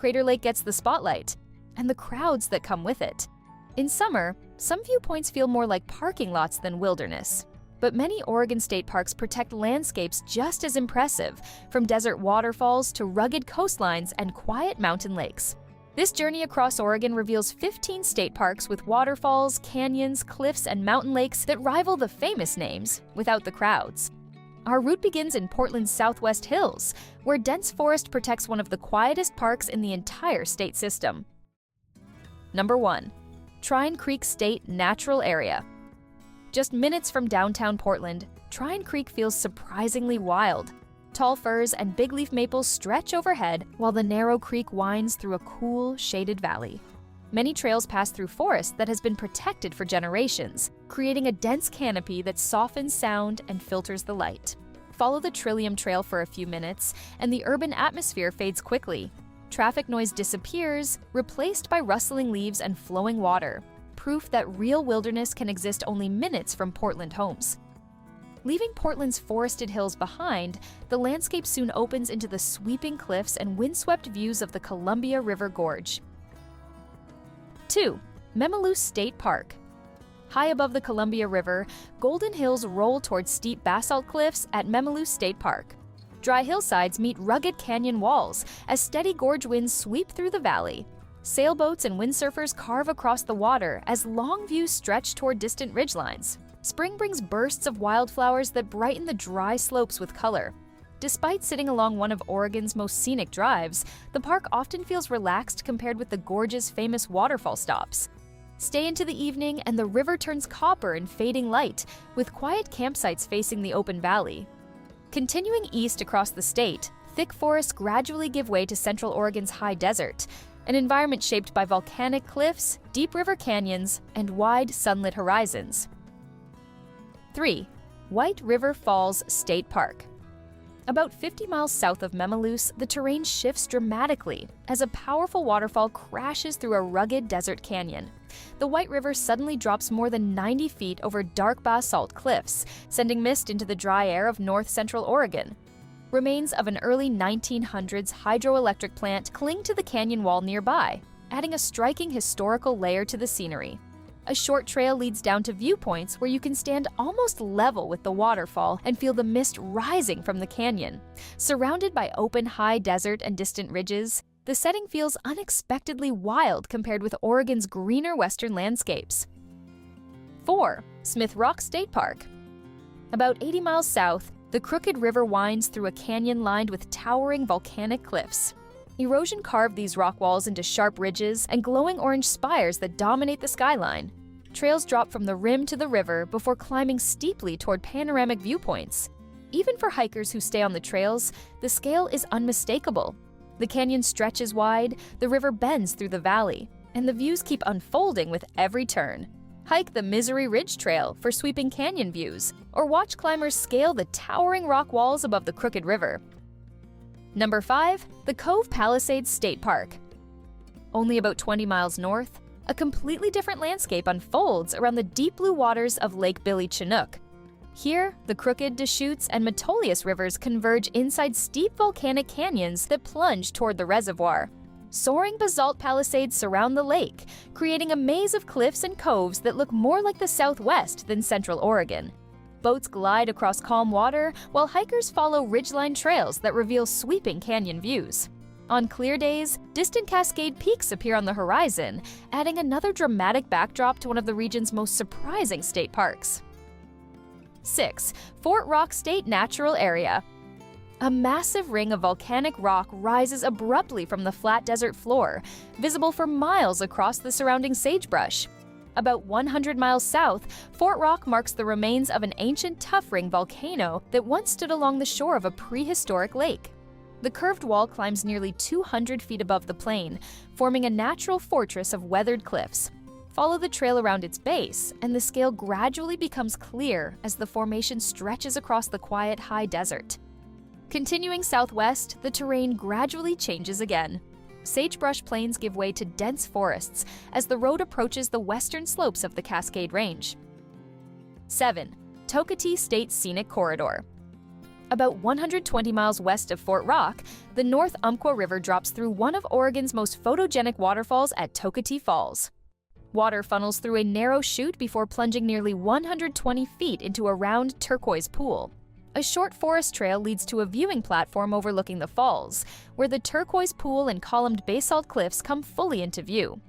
Crater Lake gets the spotlight, and the crowds that come with it. In summer, some viewpoints feel more like parking lots than wilderness. But many Oregon state parks protect landscapes just as impressive, from desert waterfalls to rugged coastlines and quiet mountain lakes. This journey across Oregon reveals 15 state parks with waterfalls, canyons, cliffs, and mountain lakes that rival the famous names without the crowds. Our route begins in Portland's southwest hills, where dense forest protects one of the quietest parks in the entire state system. Number 1. Trine Creek State Natural Area. Just minutes from downtown Portland, Trine Creek feels surprisingly wild. Tall firs and big leaf maples stretch overhead while the narrow creek winds through a cool, shaded valley. Many trails pass through forest that has been protected for generations, creating a dense canopy that softens sound and filters the light. Follow the Trillium Trail for a few minutes, and the urban atmosphere fades quickly. Traffic noise disappears, replaced by rustling leaves and flowing water, proof that real wilderness can exist only minutes from Portland homes. Leaving Portland's forested hills behind, the landscape soon opens into the sweeping cliffs and windswept views of the Columbia River Gorge. 2. Memaloose State Park. High above the Columbia River, golden hills roll towards steep basalt cliffs at Memaloose State Park. Dry hillsides meet rugged canyon walls as steady gorge winds sweep through the valley. Sailboats and windsurfers carve across the water as long views stretch toward distant ridgelines. Spring brings bursts of wildflowers that brighten the dry slopes with color. Despite sitting along one of Oregon's most scenic drives, the park often feels relaxed compared with the gorge's famous waterfall stops. Stay into the evening and the river turns copper in fading light, with quiet campsites facing the open valley. Continuing east across the state, thick forests gradually give way to Central Oregon's high desert, an environment shaped by volcanic cliffs, deep river canyons, and wide sunlit horizons. 3. White River Falls State Park. About 50 miles south of Memaloose, the terrain shifts dramatically as a powerful waterfall crashes through a rugged desert canyon. The White River suddenly drops more than 90 feet over dark basalt cliffs, sending mist into the dry air of north-central Oregon. Remains of an early 1900s hydroelectric plant cling to the canyon wall nearby, adding a striking historical layer to the scenery. A short trail leads down to viewpoints where you can stand almost level with the waterfall and feel the mist rising from the canyon. Surrounded by open high desert and distant ridges, the setting feels unexpectedly wild compared with Oregon's greener western landscapes. 4. Smith Rock State Park. About 80 miles south, the Crooked River winds through a canyon lined with towering volcanic cliffs. Erosion carved these rock walls into sharp ridges and glowing orange spires that dominate the skyline. Trails drop from the rim to the river before climbing steeply toward panoramic viewpoints. Even for hikers who stay on the trails, the scale is unmistakable. The canyon stretches wide, the river bends through the valley, and the views keep unfolding with every turn. Hike the Misery Ridge Trail for sweeping canyon views, or watch climbers scale the towering rock walls above the Crooked River. Number 5. The Cove Palisades State Park. Only about 20 miles north, a completely different landscape unfolds around the deep blue waters of Lake Billy Chinook. Here, the Crooked, Deschutes, and Metolius rivers converge inside steep volcanic canyons that plunge toward the reservoir. Soaring basalt palisades surround the lake, creating a maze of cliffs and coves that look more like the Southwest than Central Oregon. Boats glide across calm water, while hikers follow ridgeline trails that reveal sweeping canyon views. On clear days, distant Cascade peaks appear on the horizon, adding another dramatic backdrop to one of the region's most surprising state parks. 6. Fort Rock State Natural Area. A massive ring of volcanic rock rises abruptly from the flat desert floor, visible for miles across the surrounding sagebrush. About 100 miles south, Fort Rock marks the remains of an ancient tuff ring volcano that once stood along the shore of a prehistoric lake. The curved wall climbs nearly 200 feet above the plain, forming a natural fortress of weathered cliffs. Follow the trail around its base, and the scale gradually becomes clear as the formation stretches across the quiet high desert. Continuing southwest, the terrain gradually changes again. Sagebrush plains give way to dense forests as the road approaches the western slopes of the Cascade Range. 7. Toati State Scenic Corridor. About 120 miles west of Fort Rock, the North Umpqua River drops through one of Oregon's most photogenic waterfalls at Toati Falls. Water funnels through a narrow chute before plunging nearly 120 feet into a round turquoise pool. A short forest trail leads to a viewing platform overlooking the falls, where the turquoise pool and columned basalt cliffs come fully into view.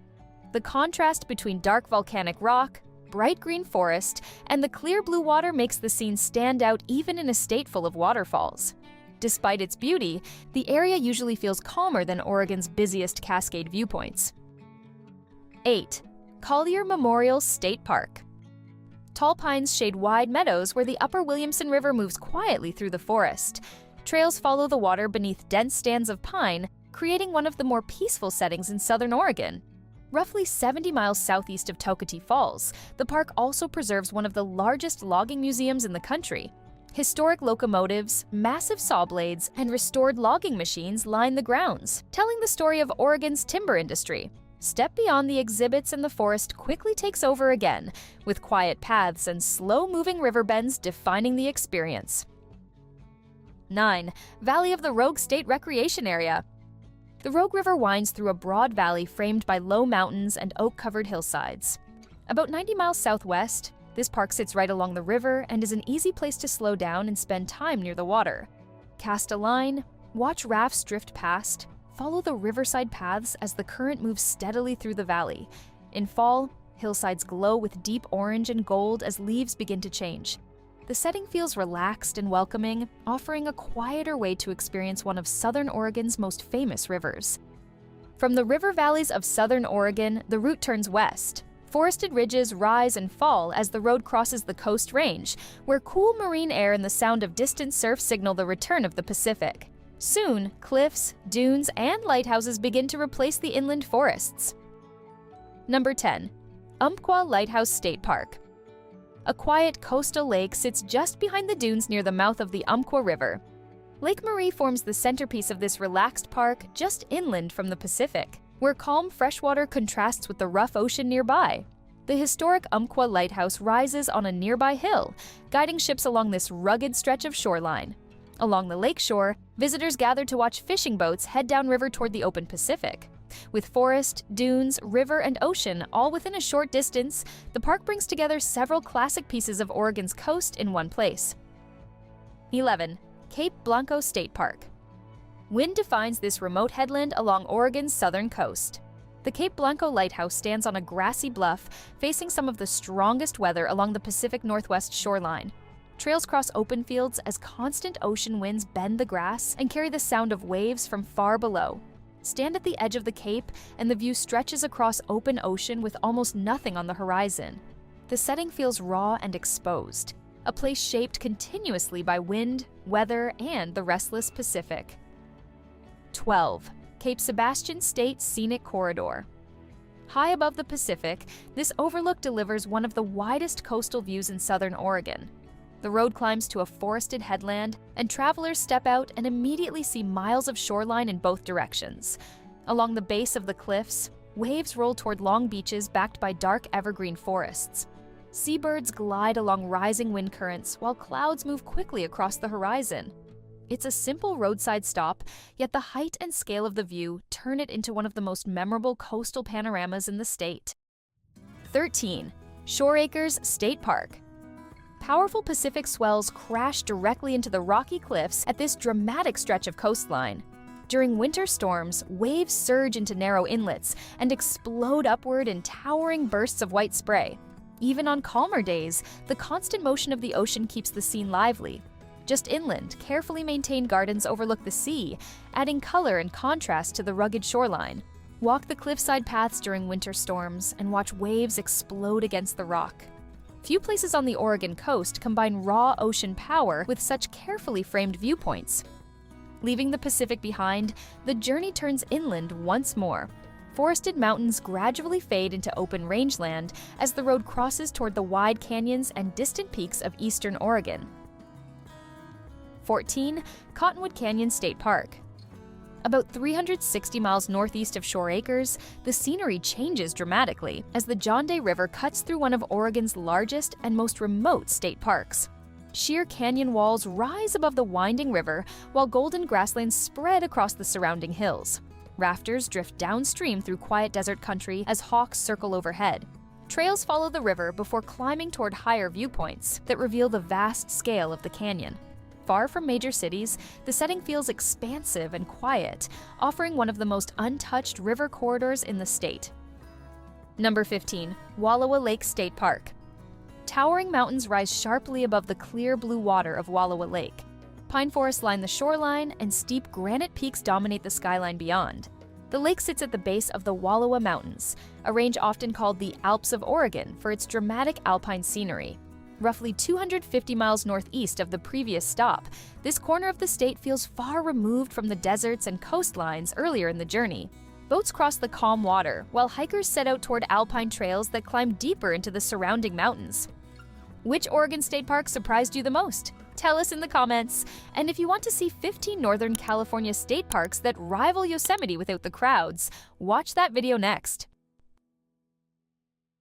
The contrast between dark volcanic rock, bright green forest, and the clear blue water makes the scene stand out even in a state full of waterfalls. Despite its beauty, the area usually feels calmer than Oregon's busiest Cascade viewpoints. 8. Collier Memorial State Park. Tall pines shade wide meadows where the upper Williamson River moves quietly through the forest. Trails follow the water beneath dense stands of pine, creating one of the more peaceful settings in southern Oregon. Roughly 70 miles southeast of Toati Falls, the park also preserves one of the largest logging museums in the country. Historic locomotives, massive saw blades, and restored logging machines line the grounds, telling the story of Oregon's timber industry. Step beyond the exhibits and the forest quickly takes over again, with quiet paths and slow-moving river bends defining the experience. 9. Valley of the Rogue State Recreation Area. The Rogue River winds through a broad valley framed by low mountains and oak-covered hillsides. About 90 miles southwest, this park sits right along the river and is an easy place to slow down and spend time near the water. Cast a line, watch rafts drift past, follow the riverside paths as the current moves steadily through the valley. In fall, hillsides glow with deep orange and gold as leaves begin to change. The setting feels relaxed and welcoming, offering a quieter way to experience one of southern Oregon's most famous rivers. From the river valleys of southern Oregon, the route turns west. Forested ridges rise and fall as the road crosses the Coast Range, where cool marine air and the sound of distant surf signal the return of the Pacific. Soon, cliffs, dunes, and lighthouses begin to replace the inland forests. Number 10. Umpqua Lighthouse State Park. A quiet coastal lake sits just behind the dunes near the mouth of the Umpqua River. Lake Marie forms the centerpiece of this relaxed park just inland from the Pacific, where calm freshwater contrasts with the rough ocean nearby. The historic Umpqua Lighthouse rises on a nearby hill, guiding ships along this rugged stretch of shoreline. Along the lakeshore, visitors gather to watch fishing boats head downriver toward the open Pacific. With forest, dunes, river, and ocean all within a short distance, the park brings together several classic pieces of Oregon's coast in one place. 11. Cape Blanco State Park. Wind defines this remote headland along Oregon's southern coast. The Cape Blanco Lighthouse stands on a grassy bluff, facing some of the strongest weather along the Pacific Northwest shoreline. Trails cross open fields as constant ocean winds bend the grass and carry the sound of waves from far below. Stand at the edge of the cape, and the view stretches across open ocean with almost nothing on the horizon. The setting feels raw and exposed, a place shaped continuously by wind, weather, and the restless Pacific. 12. Cape Sebastian State Scenic Corridor. High above the Pacific, this overlook delivers one of the widest coastal views in southern Oregon. The road climbs to a forested headland, and travelers step out and immediately see miles of shoreline in both directions. Along the base of the cliffs, waves roll toward long beaches backed by dark evergreen forests. Seabirds glide along rising wind currents while clouds move quickly across the horizon. It's a simple roadside stop, yet the height and scale of the view turn it into one of the most memorable coastal panoramas in the state. 13. Shore Acres State Park. Powerful Pacific swells crash directly into the rocky cliffs at this dramatic stretch of coastline. During winter storms, waves surge into narrow inlets and explode upward in towering bursts of white spray. Even on calmer days, the constant motion of the ocean keeps the scene lively. Just inland, carefully maintained gardens overlook the sea, adding color and contrast to the rugged shoreline. Walk the cliffside paths during winter storms and watch waves explode against the rock. Few places on the Oregon coast combine raw ocean power with such carefully framed viewpoints. Leaving the Pacific behind, the journey turns inland once more. Forested mountains gradually fade into open rangeland as the road crosses toward the wide canyons and distant peaks of eastern Oregon. 14. Cottonwood Canyon State Park. About 360 miles northeast of Shore Acres, the scenery changes dramatically as the John Day River cuts through one of Oregon's largest and most remote state parks. Sheer canyon walls rise above the winding river, while golden grasslands spread across the surrounding hills. Rafters drift downstream through quiet desert country as hawks circle overhead. Trails follow the river before climbing toward higher viewpoints that reveal the vast scale of the canyon. Far from major cities, the setting feels expansive and quiet, offering one of the most untouched river corridors in the state. Number 15. Wallowa Lake State Park. Towering mountains rise sharply above the clear blue water of Wallowa Lake. Pine forests line the shoreline, and steep granite peaks dominate the skyline beyond. The lake sits at the base of the Wallowa Mountains, a range often called the Alps of Oregon for its dramatic alpine scenery. Roughly 250 miles northeast of the previous stop, this corner of the state feels far removed from the deserts and coastlines earlier in the journey. Boats cross the calm water, while hikers set out toward alpine trails that climb deeper into the surrounding mountains. Which Oregon State Park surprised you the most? Tell us in the comments. And if you want to see 15 Northern California state parks that rival Yosemite without the crowds, watch that video next.